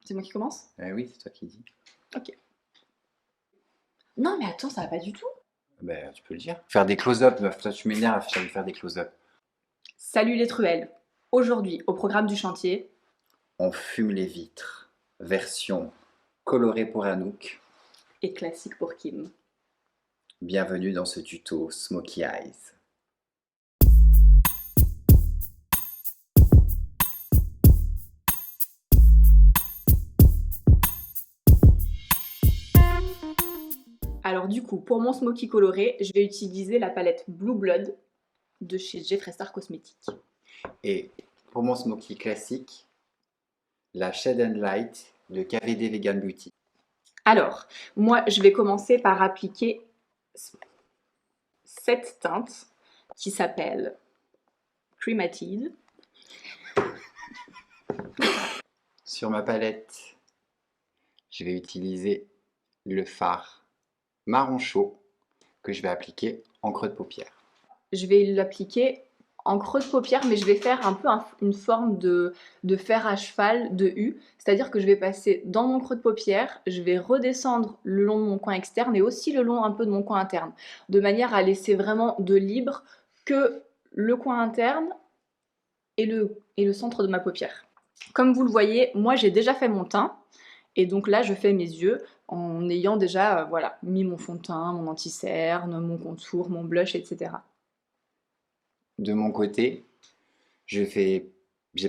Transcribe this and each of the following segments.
C'est moi qui commence? Oui, c'est toi qui dis. Ok. Non, mais attends, ça va pas du tout. Ben, tu peux le dire. Faire des close-up, meuf. Toi, tu m'énerves, je savais faire des close-up. Salut les truelles. Aujourd'hui, au programme du chantier, On fume les vitres. Version colorée pour Anouk. et classique pour Kim. Bienvenue dans ce tuto Smoky Eyes. Alors du coup, pour mon smoky coloré, je vais utiliser la palette Blue Blood de chez Jeffree Star Cosmetics. Et pour mon smoky classique, la Shade and Light de KVD Vegan Beauty. Alors, moi, je vais commencer par appliquer cette teinte qui s'appelle Crematide. Sur ma palette, je vais utiliser le fard marron chaud que je vais appliquer en creux de paupière. Je vais l'appliquer en creux de paupière, mais je vais faire un peu une forme de fer à cheval, de U. C'est-à-dire que je vais passer dans mon creux de paupière, je vais redescendre le long de mon coin externe et aussi le long un peu de mon coin interne, de manière à laisser vraiment de libre que le coin interne et le centre de ma paupière. Comme vous le voyez, moi j'ai déjà fait mon teint, et donc là je fais mes yeux en ayant déjà voilà, mis mon fond de teint, mon anti-cerne, mon contour, mon blush, etc. De mon côté, j'ai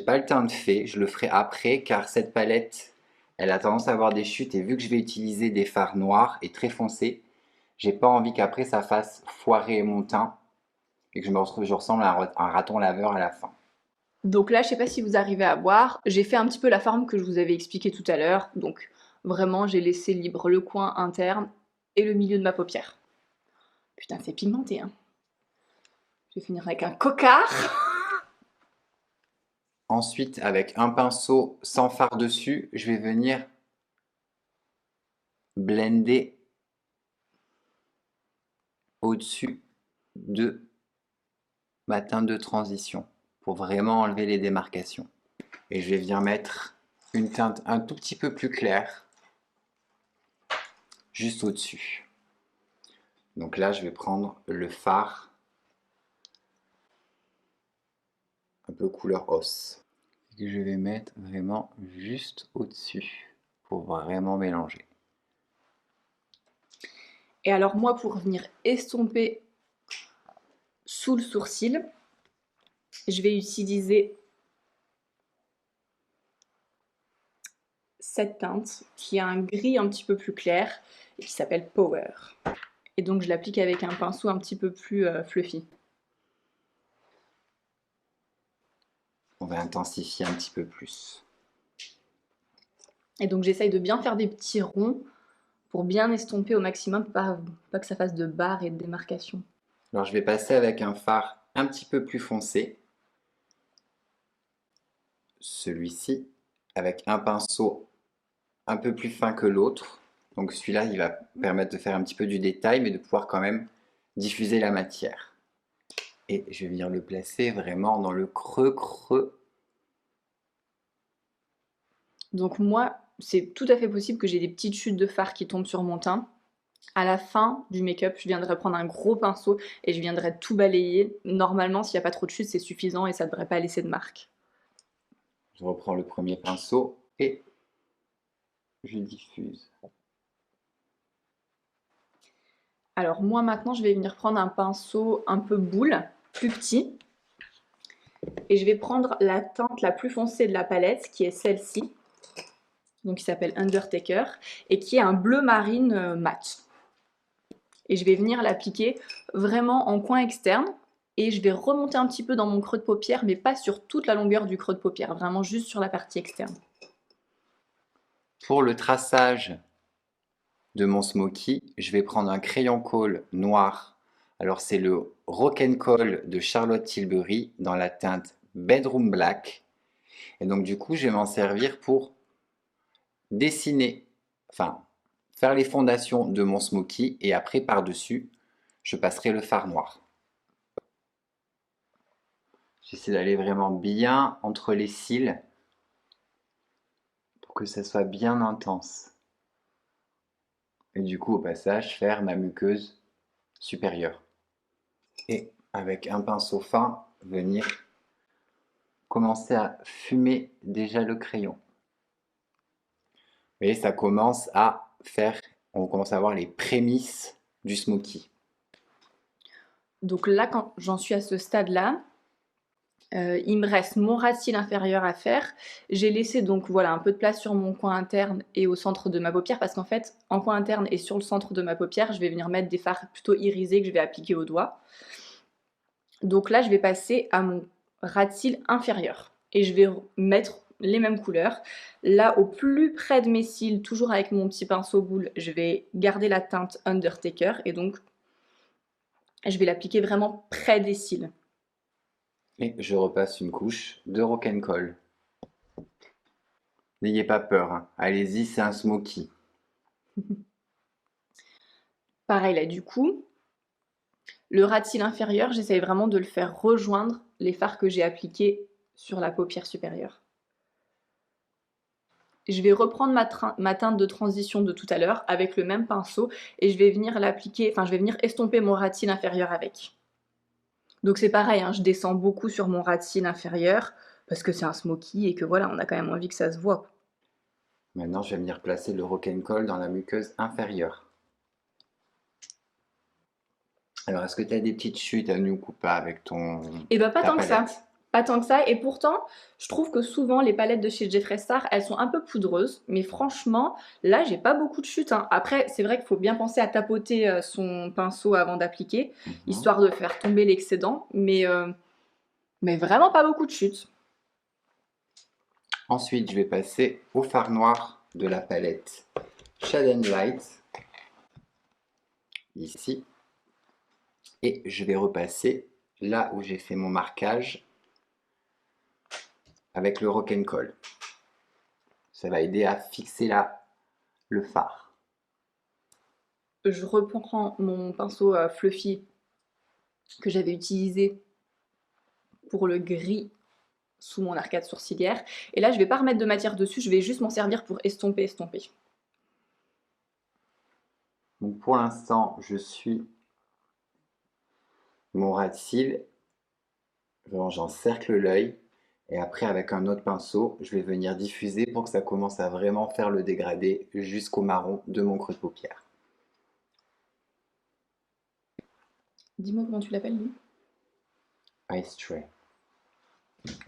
pas le teint de fée, je le ferai après car cette palette, elle a tendance à avoir des chutes et vu que je vais utiliser des fards noirs et très foncés, j'ai pas envie qu'après ça fasse foirer mon teint et que je ressemble à un raton laveur à la fin. Donc là, je sais pas si vous arrivez à voir, j'ai fait un petit peu la forme que je vous avais expliqué tout à l'heure. Donc vraiment, j'ai laissé libre le coin interne et le milieu de ma paupière. Putain, c'est pigmenté, hein. Je vais finir avec un cocard. Ensuite, avec un pinceau sans fard dessus, je vais venir blender au-dessus de ma teinte de transition pour vraiment enlever les démarcations. Et je vais venir mettre une teinte un tout petit peu plus claire juste au-dessus. Donc là, je vais prendre le fard un peu couleur os que je vais mettre vraiment juste au-dessus pour vraiment mélanger. Et alors moi, pour venir estomper sous le sourcil, je vais utiliser cette teinte qui a un gris un petit peu plus clair et qui s'appelle Power. Et donc je l'applique avec un pinceau un petit peu plus fluffy. On va intensifier un petit peu plus. Et donc j'essaye de bien faire des petits ronds pour bien estomper au maximum, pas que ça fasse de barres et de démarcations. Alors je vais passer avec un fard un petit peu plus foncé, celui-ci, avec un pinceau un peu plus fin que l'autre. Donc celui-là, il va permettre de faire un petit peu du détail, mais de pouvoir quand même diffuser la matière. Et je vais venir le placer vraiment dans le creux. Donc moi, c'est tout à fait possible que j'ai des petites chutes de fard qui tombent sur mon teint. À la fin du make-up, je viendrai prendre un gros pinceau et je viendrai tout balayer. Normalement, s'il n'y a pas trop de chutes, c'est suffisant et ça ne devrait pas laisser de marque. Je reprends le premier pinceau et je diffuse. Alors moi maintenant, je vais venir prendre un pinceau un peu boule, plus petit. Et je vais prendre la teinte la plus foncée de la palette, qui est celle-ci, donc qui s'appelle Undertaker, et qui est un bleu marine mat. Et je vais venir l'appliquer vraiment en coin externe. Et je vais remonter un petit peu dans mon creux de paupière, mais pas sur toute la longueur du creux de paupière, vraiment juste sur la partie externe. Pour le traçage de mon smoky, je vais prendre un crayon colle noir. Alors c'est le Rock'n'Coll de Charlotte Tilbury dans la teinte Bedroom Black. Et donc du coup, je vais m'en servir pour dessiner, enfin faire les fondations de mon smoky et après par-dessus, je passerai le fard noir. J'essaie d'aller vraiment bien entre les cils pour que ça soit bien intense. Et du coup, au passage, faire ma muqueuse supérieure. Et avec un pinceau fin, venir commencer à fumer déjà le crayon. Et ça commence à faire, on commence à avoir les prémices du smoky. Donc là, quand j'en suis à ce stade-là, il me reste mon ras de cils inférieur à faire. J'ai laissé donc voilà un peu de place sur mon coin interne et au centre de ma paupière parce qu'en fait, en coin interne et sur le centre de ma paupière, je vais venir mettre des fards plutôt irisés que je vais appliquer au doigt. Donc là, je vais passer à mon ras de cils inférieur et je vais mettre les mêmes couleurs. Là, au plus près de mes cils, toujours avec mon petit pinceau boule, je vais garder la teinte Undertaker et donc je vais l'appliquer vraiment près des cils. Et je repasse une couche de Rock'n'Coll. N'ayez pas peur, hein. Allez-y, c'est un smoky. Pareil là, du coup, le ras de cils inférieur, j'essaye vraiment de le faire rejoindre les fards que j'ai appliqués sur la paupière supérieure. Je vais reprendre ma teinte de transition de tout à l'heure avec le même pinceau et je vais venir l'appliquer, enfin je vais venir estomper mon ras de cils inférieur avec. Donc c'est pareil, hein, je descends beaucoup sur mon ras de cils inférieur parce que c'est un smoky et que voilà, on a quand même envie que ça se voit. Maintenant, je vais venir placer le Rock'n'Coll dans la muqueuse inférieure. Alors, est-ce que tu as des petites chutes à nous ou pas avec Et bah pas ta tant que ça. palette? Pas tant que ça. Et pourtant, je trouve que souvent les palettes de chez Jeffree Star, elles sont un peu poudreuses. Mais franchement, là, j'ai pas beaucoup de chutes, hein. Après, c'est vrai qu'il faut bien penser à tapoter son pinceau avant d'appliquer, histoire de faire tomber l'excédent. Mais vraiment pas beaucoup de chutes. Ensuite, je vais passer au fard noir de la palette Shade and Light, ici. Et je vais repasser là où j'ai fait mon marquage avec le Rock'n'Coll. Ça va aider à fixer là le fard. Je reprends mon pinceau fluffy que j'avais utilisé pour le gris sous mon arcade sourcilière. Et là, je vais pas remettre de matière dessus, je vais juste m'en servir pour estomper. Donc pour l'instant, je suis mon ras de cils. J'encercle l'œil. Et après, avec un autre pinceau, je vais venir diffuser pour que ça commence à vraiment faire le dégradé jusqu'au marron de mon creux de paupière. Dis-moi comment tu l'appelles, lui. Ice tray.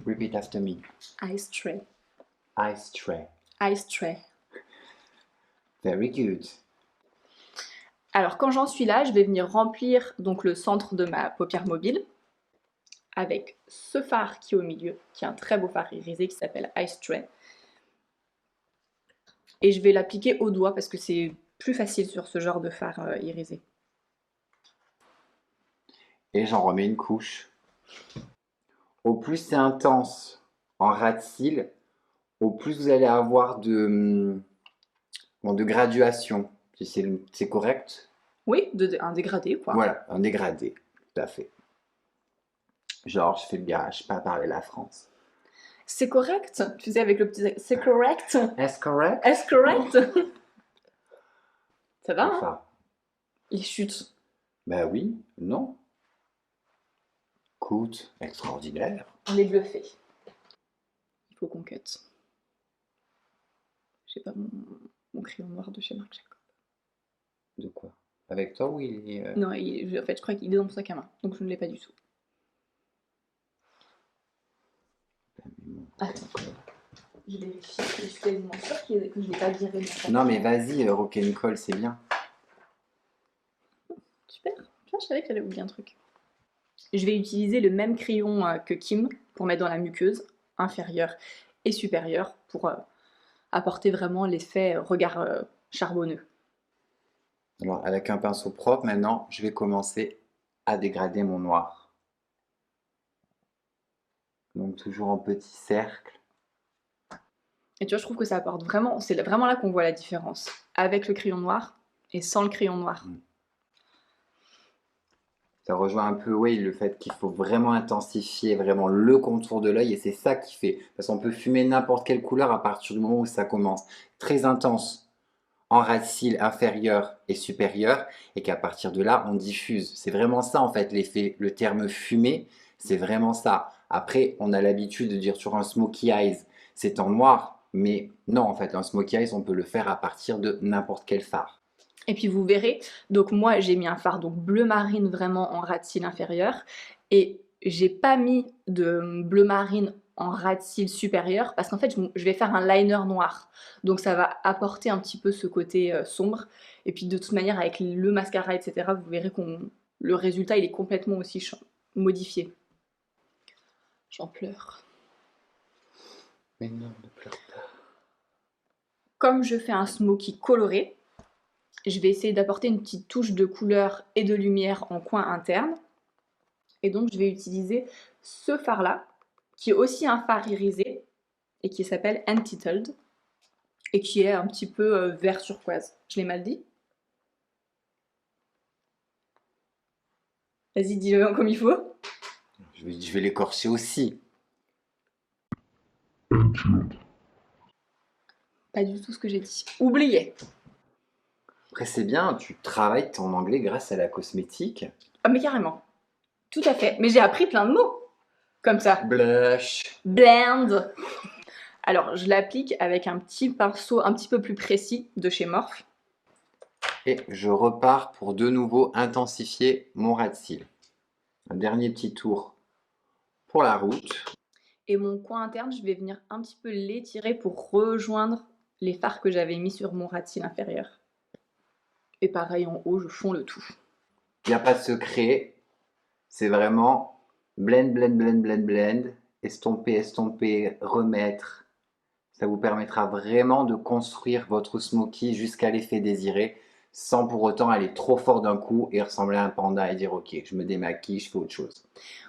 Repeat after me. Ice tray. Ice tray. Ice tray. Very good. Alors quand j'en suis là, je vais venir remplir donc le centre de ma paupière mobile avec ce fard qui est au milieu, qui est un très beau fard irisé qui s'appelle Ice Tray. Et je vais l'appliquer au doigt parce que c'est plus facile sur ce genre de fard irisé. Et j'en remets une couche. Au plus c'est intense en ras de cils, au plus vous allez avoir de graduation. C'est correct? Oui, un dégradé quoi. Voilà, un dégradé, tout à fait. Genre, je fais le garage, pas parler la France. C'est correct? Tu sais, avec le petit... C'est correct? Est-ce correct? Est-ce correct? Ça va, hein? Enfin, Les chutes. bah oui, non. Écoute, extraordinaire. On est bluffé. Il faut qu'on cut. J'ai pas mon crayon noir de chez Marc Jacob. De quoi? Avec toi ou il est... Non, en fait, je crois qu'il est dans mon sac à main, donc je ne l'ai pas du tout. Attends, je vérifie, je suis quasiment sûre que je ne l'ai pas viré de mon sac. Non mais vas-y, Rock'n'Coll, c'est bien. Super, tu vois, je savais que j'allais oublier un truc. Je vais utiliser le même crayon que Kim pour mettre dans la muqueuse, inférieure et supérieure, pour apporter vraiment l'effet regard charbonneux. Alors, avec un pinceau propre, maintenant, je vais commencer à dégrader mon noir. Donc, toujours en petits cercles. Et tu vois, je trouve que ça apporte vraiment, c'est vraiment là qu'on voit la différence, avec le crayon noir et sans le crayon noir. Ça rejoint un peu, oui, le fait qu'il faut vraiment intensifier vraiment le contour de l'œil et c'est ça qui fait. Parce qu'on peut fumer n'importe quelle couleur à partir du moment où ça commence très intense en ras de cils inférieur et supérieur et qu'à partir de là, on diffuse. C'est vraiment ça en fait l'effet. Le terme fumé, c'est vraiment ça. Après, on a l'habitude de dire sur un smokey eyes, c'est en noir. Mais non, en fait, un smokey eyes, on peut le faire à partir de n'importe quel fard. Et puis vous verrez, donc moi j'ai mis un fard donc bleu marine vraiment en ras de cils inférieur et j'ai pas mis de bleu marine en ras de cils supérieur parce qu'en fait je vais faire un liner noir. Donc ça va apporter un petit peu ce côté sombre. Et puis de toute manière avec le mascara etc. vous verrez que le résultat il est complètement aussi modifié. J'en pleure. Mais non, ne pleure pas. Comme je fais un smoky coloré, je vais essayer d'apporter une petite touche de couleur et de lumière en coin interne. Et donc, je vais utiliser ce fard-là, qui est aussi un fard irisé, et qui s'appelle Untitled, et qui est un petit peu vert turquoise. Je l'ai mal dit? Vas-y, dis-le comme il faut. Je vais l'écorcher aussi. Pas du tout ce que j'ai dit. Oubliez. Après, c'est bien, tu travailles ton anglais grâce à la cosmétique. Ah, mais carrément. Tout à fait. Mais j'ai appris plein de mots. Comme ça. Blush. Blend. Alors, je l'applique avec un petit pinceau un petit peu plus précis de chez Morphe. Et je repars pour de nouveau intensifier mon ras de cils. Un dernier petit tour pour la route. Et mon coin interne, je vais venir un petit peu l'étirer pour rejoindre les fards que j'avais mis sur mon ras de cils inférieur. Et pareil en haut, je fonds le tout. Il n'y a pas de secret. C'est vraiment blend, blend, blend, blend, blend. Estomper, estomper, remettre. Ça vous permettra vraiment de construire votre smoky jusqu'à l'effet désiré sans pour autant aller trop fort d'un coup et ressembler à un panda et dire ok, je me démaquille, je fais autre chose.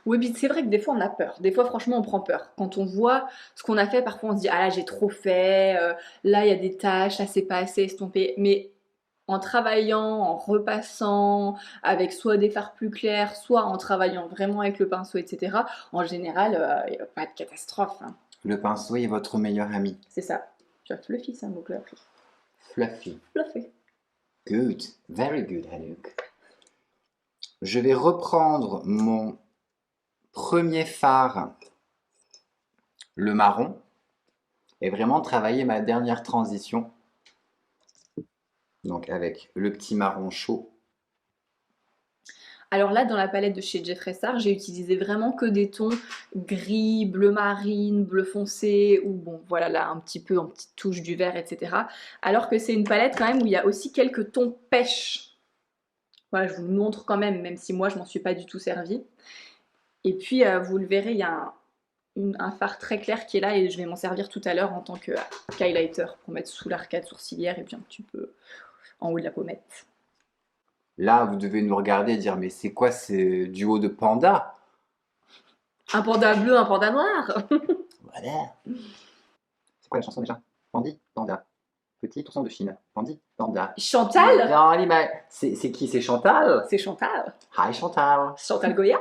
Oui, puis c'est vrai que des fois on a peur. Des fois, franchement, on prend peur. Quand on voit ce qu'on a fait, parfois on se dit ah là j'ai trop fait, là il y a des tâches, là c'est pas assez estompé. Mais en travaillant, en repassant avec soit des fards plus clairs, soit en travaillant vraiment avec le pinceau, etc., en général, il n'y a pas de catastrophe, hein. Le pinceau est votre meilleur ami. C'est ça. Tu as fluffy, c'est un mot que j'ai appris. Fluffy. Fluffy. Good. Very good, Anouk. Je vais reprendre mon premier fard, le marron, et vraiment travailler ma dernière transition. Donc avec le petit marron chaud. Alors là, dans la palette de chez Jeffree Star, j'ai utilisé vraiment que des tons gris, bleu marine, bleu foncé, ou bon, voilà, là, un petit peu en petite touche du vert, etc. Alors que c'est une palette quand même où il y a aussi quelques tons pêche. Voilà, je vous le montre quand même, même si moi, je m'en suis pas du tout servie. Et puis, vous le verrez, il y a un fard très clair qui est là et je vais m'en servir tout à l'heure en tant que highlighter pour mettre sous l'arcade sourcilière et puis un petit peu en haut de la pommette. Là, vous devez nous regarder et dire mais c'est quoi ce duo de pandas? Un panda bleu, un panda noir. Voilà. C'est quoi la chanson déjà? Pandi, panda. Petit ourson de Chine. Pandi, panda. Chantal. Non, l'image. C'est qui? C'est Chantal? C'est Chantal. Hi Chantal. Chantal Goya.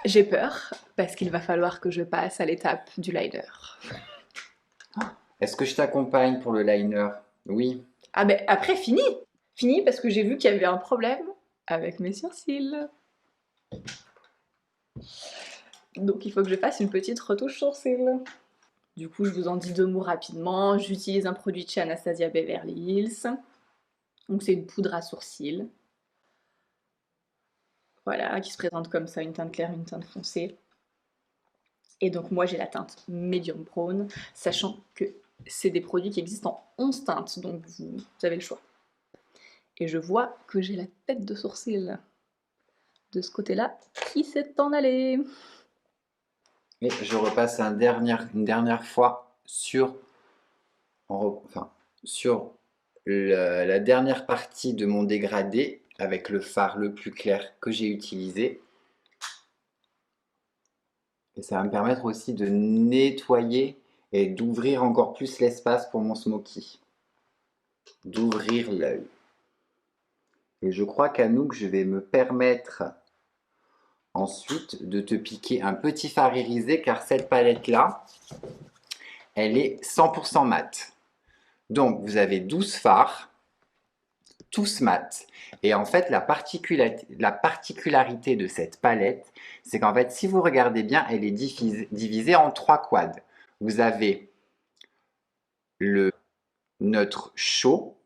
J'ai peur parce qu'il va falloir que je passe à l'étape du liner. Est-ce que je t'accompagne pour le liner? Oui. Ah ben après fini. Fini parce que j'ai vu qu'il y avait un problème avec mes sourcils. Donc il faut que je fasse une petite retouche sourcils. Du coup je vous en dis deux mots rapidement. J'utilise un produit de chez Anastasia Beverly Hills. Donc c'est une poudre à sourcils. Voilà, qui se présente comme ça, une teinte claire, une teinte foncée. Et donc moi j'ai la teinte medium brown, sachant que c'est des produits qui existent en 11 teintes, donc vous avez le choix. Et je vois que j'ai la tête de sourcil de ce côté-là qui s'est en allée. Et je repasse une dernière fois sur, sur la dernière partie de mon dégradé avec le fard le plus clair que j'ai utilisé. Et ça va me permettre aussi de nettoyer et d'ouvrir encore plus l'espace pour mon smoky. D'ouvrir l'œil. Et je crois qu'Anouk, je vais me permettre ensuite de te piquer un petit fard irisé car cette palette-là, elle est 100% mat. Donc, vous avez 12 fards, tous mat. Et en fait, la particularité de cette palette, c'est qu'en fait, si vous regardez bien, elle est divisée en 3 quads. Vous avez le neutre chaud,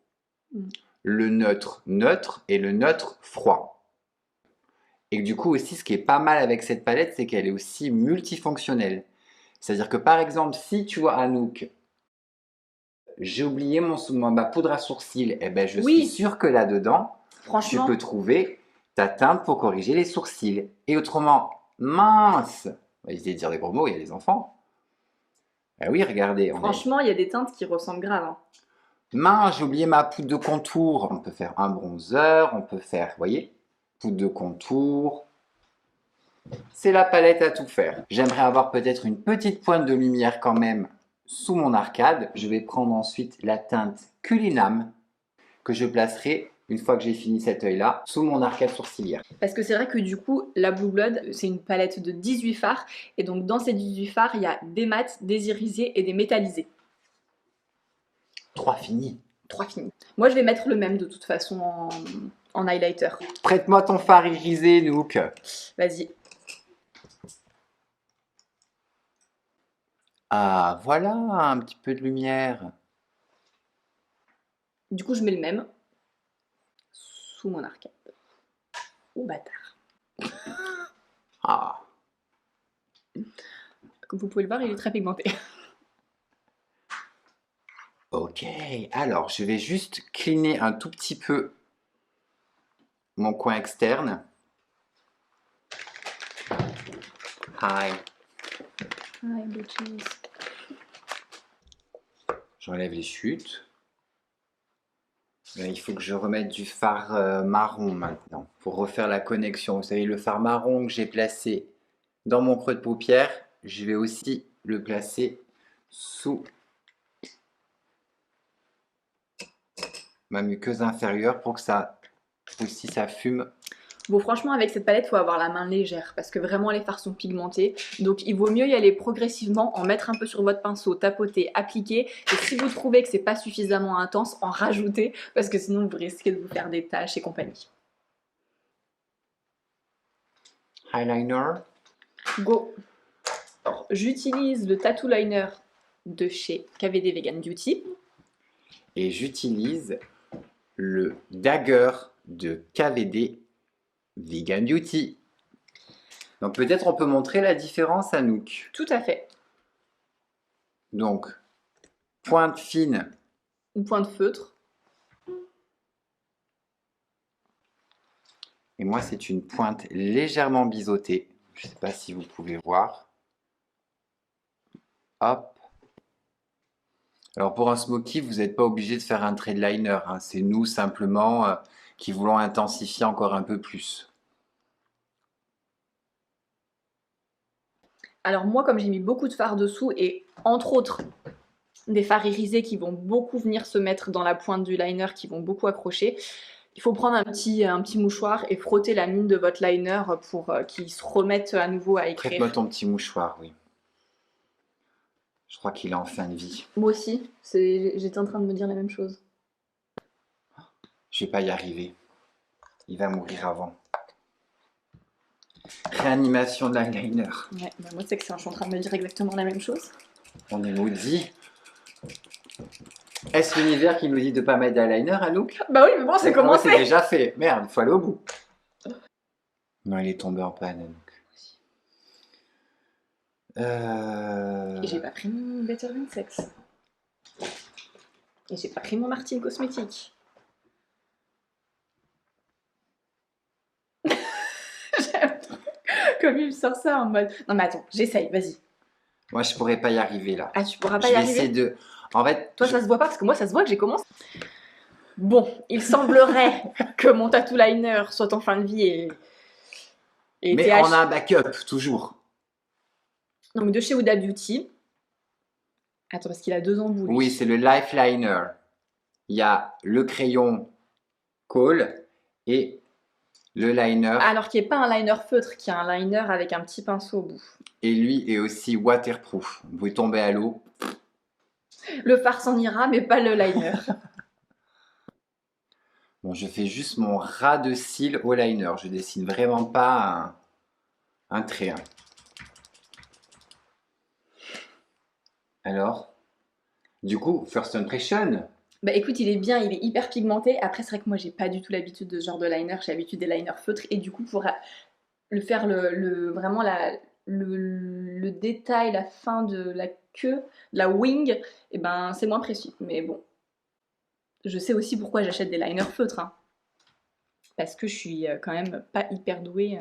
le neutre neutre et le neutre froid. Et du coup aussi, ce qui est pas mal avec cette palette, c'est qu'elle est aussi multifonctionnelle. C'est-à-dire que par exemple, si tu vois Anouk, j'ai oublié ma poudre à sourcils, eh ben, je suis sûre que là-dedans, tu peux trouver ta teinte pour corriger les sourcils. Et autrement, mince, on va essayer de dire des gros mots, il y a des enfants. Ben oui, regardez. Franchement, il y a des teintes qui ressemblent grave. Hein. Mince, j'ai oublié ma poudre de contour. On peut faire un bronzer, on peut faire, vous voyez, poudre de contour. C'est la palette à tout faire. J'aimerais avoir peut-être une petite pointe de lumière quand même sous mon arcade. Je vais prendre ensuite la teinte Culinam que je placerai, une fois que j'ai fini cet œil-là, sous mon arcade sourcilière. Parce que c'est vrai que du coup, la Blue Blood, c'est une palette de 18 fards. Et donc dans ces 18 fards, il y a des mats, des irisés et des métallisés. 3 finis. 3 finis. Moi, je vais mettre le même de toute façon en highlighter. Prête-moi ton fard irisé, Nook. Vas-y. Ah, voilà, un petit peu de lumière. Du coup, je mets le même sous mon arcade. Oh, bâtard. Ah. Comme vous pouvez le voir, il est très pigmenté. Ok, alors je vais juste cleaner un tout petit peu mon coin externe. Hi. Hi, bitches. J'enlève les chutes. Là, il faut que je remette du fard marron maintenant pour refaire la connexion. Vous savez, le fard marron que j'ai placé dans mon creux de paupière, je vais aussi le placer sous ma muqueuse inférieure pour que ça aussi ça fume. Bon, franchement, avec cette palette, il faut avoir la main légère parce que vraiment les fards sont pigmentés. Donc, il vaut mieux y aller progressivement, en mettre un peu sur votre pinceau, tapoter, appliquer. Et si vous trouvez que c'est pas suffisamment intense, en rajouter parce que sinon vous risquez de vous faire des taches et compagnie. Eyeliner. Go. Alors, j'utilise le Tattoo Liner de chez KVD Vegan Beauty. Et j'utilise le Dagger de KVD Vegan Beauty. Donc peut-être on peut montrer la différence à Nook. Tout à fait. Donc, pointe fine. Ou pointe feutre. Et moi, c'est une pointe légèrement biseautée. Je ne sais pas si vous pouvez voir. Hop. Alors pour un smoky, vous n'êtes pas obligé de faire un trait de liner. Hein. C'est nous simplement qui voulons intensifier encore un peu plus. Alors moi, comme j'ai mis beaucoup de fards dessous et entre autres des fards irisés qui vont beaucoup venir se mettre dans la pointe du liner, qui vont beaucoup accrocher, il faut prendre un petit mouchoir et frotter la mine de votre liner pour qu'il se remette à nouveau à écrire. Prête-moi ton petit mouchoir, oui. Je crois qu'il est en fin de vie. Moi aussi, j'étais en train de me dire la même chose. Je vais pas y arriver. Il va mourir avant. Réanimation de l'eyeliner. Ouais, bah moi, c'est que je suis en train de me dire exactement la même chose. On est maudit. Est-ce l'univers qui nous dit de pas mettre d'eyeliner, Anouk? Bah oui, mais bon, c'est commencé. C'est déjà fait. Merde, il faut aller au bout. Non, il est tombé en panne, Anouk. Et j'ai pas pris mon Better Than Sex. Et j'ai pas pris mon Martine Cosmétique. J'aime trop comme il me sort ça en mode... Non mais attends, j'essaye, vas-y. Moi, je pourrais pas y arriver là. Ah, tu pourras pas Je y vais arriver essayer de... En fait, Toi, ça se voit pas parce que moi, ça se voit que j'ai commencé. Bon, il semblerait que mon tattoo liner soit en fin de vie et mais on a un backup, toujours. Donc de chez Huda Beauty. Attends, parce qu'il a 2 embouts. Oui, c'est le Life Liner. Il y a le crayon Kohl et Le liner, Alors qu'il n'y ait pas un liner feutre, qui est un liner avec un petit pinceau au bout. et lui est aussi waterproof. Vous pouvez tomber à l'eau. Le fard s'en ira, mais pas le liner. Bon, je fais juste mon ras de cils au liner. Je dessine vraiment pas un trait, hein. Alors, du coup, first impression. Bah écoute, il est bien, il est hyper pigmenté. Après, c'est vrai que moi, j'ai pas du tout l'habitude de ce genre de liner. J'ai l'habitude des liners feutres. Et du coup, pour le faire vraiment le détail, la fin de la queue, la wing, et ben c'est moins précis. Mais bon, je sais aussi pourquoi j'achète des liners feutres, hein. Parce que je suis quand même pas hyper douée.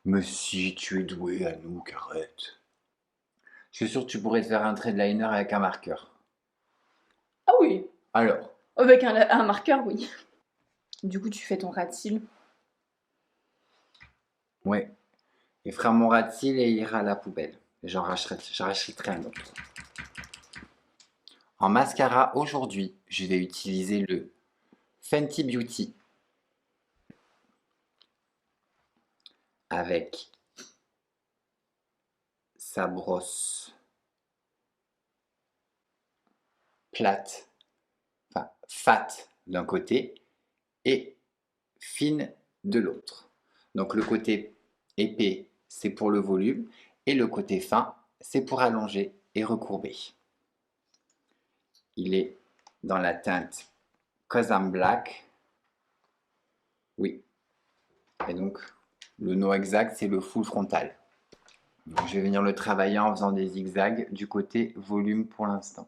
Mais si tu es doué, Anouk, arrête. Je suis sûr que tu pourrais te faire un trait de liner avec un marqueur. Ah oui, Alors, avec un marqueur, oui. Du coup, tu fais ton ras de cils. ouais. Il fera mon ras de cils et il ira à la poubelle. Et j'en rachèterai un autre. En mascara, aujourd'hui, je vais utiliser le Fenty Beauty avec sa brosse plate, enfin fat d'un côté et fine de l'autre. Donc le côté épais, c'est pour le volume et le côté fin, c'est pour allonger et recourber. Il est dans la teinte Cause I'm Black. Oui. Et donc, le nom exact, c'est le full frontal. Donc, je vais venir le travailler en faisant des zigzags du côté volume pour l'instant.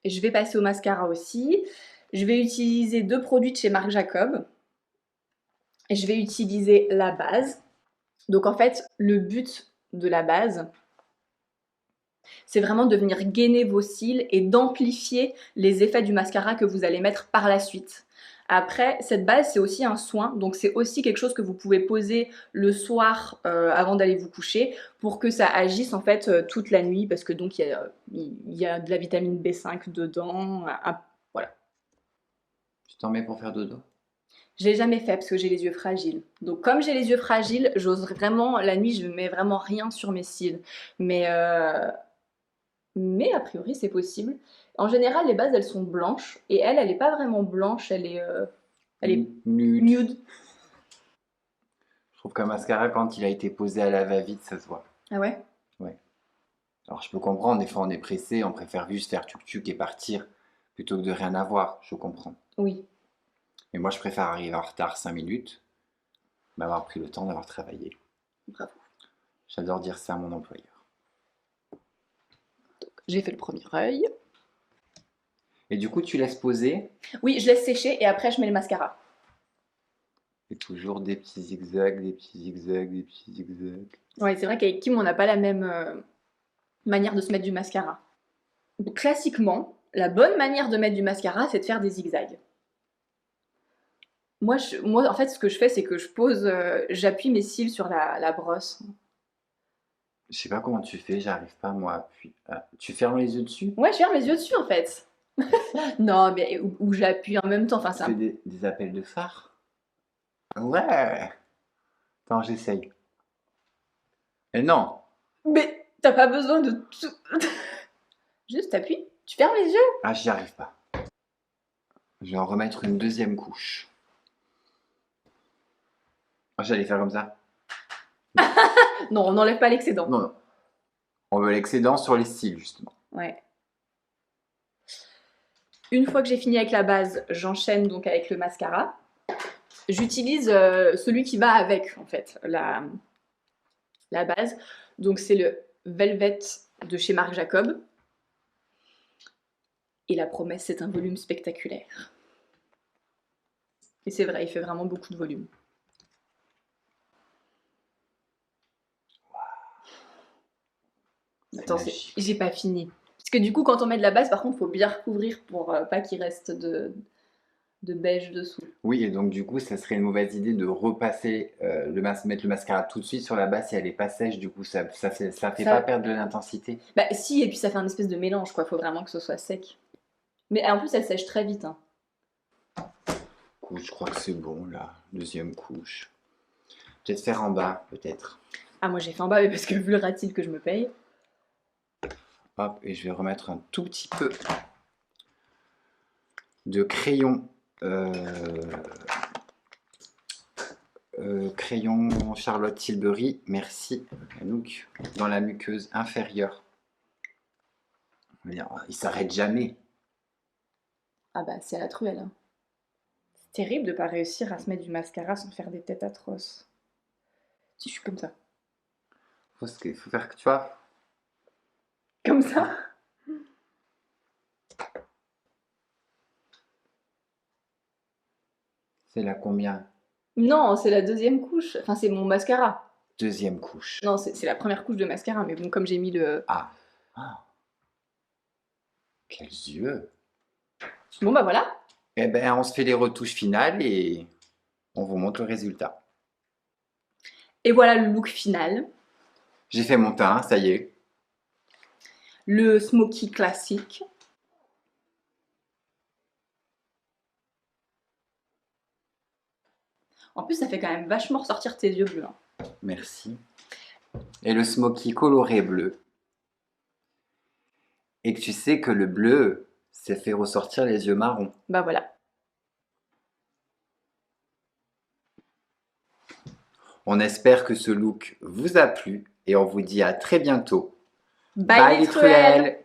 Et je vais passer au mascara aussi. Je vais utiliser 2 produits de chez Marc Jacob. Et je vais utiliser la base. Donc en fait, le but de la base, c'est vraiment de venir gainer vos cils et d'amplifier les effets du mascara que vous allez mettre par la suite. Après, cette base, c'est aussi un soin, donc c'est aussi quelque chose que vous pouvez poser le soir avant d'aller vous coucher pour que ça agisse en fait toute la nuit, parce que donc il y a de la vitamine B5 dedans, voilà. Tu t'en mets pour faire dodo? Je l'ai jamais fait parce que j'ai les yeux fragiles. Donc comme j'ai les yeux fragiles, j'ose vraiment, la nuit, je mets vraiment rien sur mes cils. Mais a priori, c'est possible. En général, les bases, elles sont blanches. Et elle est pas vraiment blanche, elle est Nude. nude. Je trouve qu'un mascara, quand il a été posé à la va-vite, ça se voit. Ah ouais? Ouais. Alors je peux comprendre, des fois on est pressé, on préfère juste faire tuk-tuk et partir plutôt que de rien avoir, je comprends. Oui. Mais moi je préfère arriver en retard 5 minutes, m'avoir pris le temps d'avoir travaillé. Bravo. J'adore dire ça à mon employeur. J'ai fait le premier œil. Et du coup tu laisses poser, Oui, je laisse sécher et après, je mets le mascara. et toujours des petits zigzags, des petits zigzags, des petits zigzags. Ouais, c'est vrai qu'avec Kim, on n'a pas la même manière de se mettre du mascara. Donc, classiquement, la bonne manière de mettre du mascara, c'est de faire des zigzags. Moi, en fait, ce que je fais, c'est que je pose, j'appuie mes cils sur la brosse. Je sais pas comment tu fais, j'arrive pas moi. Puis, tu fermes les yeux dessus? Ouais, je ferme mes yeux dessus, en fait. Non, mais où j'appuie en même temps, enfin, Tu fais des appels de phare? Ouais! Attends, j'essaye. Et non! Mais t'as pas besoin de tout. Juste t'appuies, tu fermes les yeux. Ah, j'y arrive pas. Je vais en remettre une deuxième couche. Ah, j'allais faire comme ça. Non, on n'enlève pas l'excédent. Non, non. On veut l'excédent sur les cils, justement. Ouais. Une fois que j'ai fini avec la base, j'enchaîne donc avec le mascara. J'utilise celui qui va avec, en fait, la base. Donc c'est le Velvet de chez Marc Jacob. Et la promesse, c'est un volume spectaculaire. Et c'est vrai, il fait vraiment beaucoup de volume. Attends, j'ai pas fini. Parce que du coup, quand on met de la base, par contre, il faut bien recouvrir pour pas qu'il reste de beige dessous. Oui, et donc du coup, ça serait une mauvaise idée de repasser, mettre le mascara tout de suite sur la base si elle n'est pas sèche. Du coup, ça fait pas perdre de l'intensité. Bah si, et puis ça fait un espèce de mélange, quoi. Faut vraiment que ce soit sec. Mais en plus, elle sèche très vite, hein. Couche, je crois que c'est bon là. Deuxième couche. Peut-être faire en bas, peut-être. Ah, moi j'ai fait en bas, mais parce que vu le ratil que je me paye. Hop, et je vais remettre un tout petit peu de crayon. Crayon Charlotte Tilbury, merci Anouk, dans la muqueuse inférieure. Il s'arrête jamais. Ah bah, c'est à la truelle, hein. C'est terrible de pas réussir à se mettre du mascara sans faire des têtes atroces. Si je suis comme ça. Faut faire que tu vois. Comme ça? C'est la combien? Non, c'est la deuxième couche. Enfin, c'est mon mascara. Deuxième couche. Non, c'est la première couche de mascara, mais bon, comme j'ai mis le... Ah, ah, quels yeux! Bon bah voilà. Eh ben, on se fait les retouches finales et on vous montre le résultat. Et voilà le look final. J'ai fait mon teint, ça y est. Le smoky classique. En plus, ça fait quand même vachement ressortir tes yeux bleus, hein. Merci. Et le smoky coloré bleu. Et que tu sais que le bleu, ça fait ressortir les yeux marrons. Bah voilà. On espère que ce look vous a plu et on vous dit à très bientôt. Bye Bye les les truelles! truelles!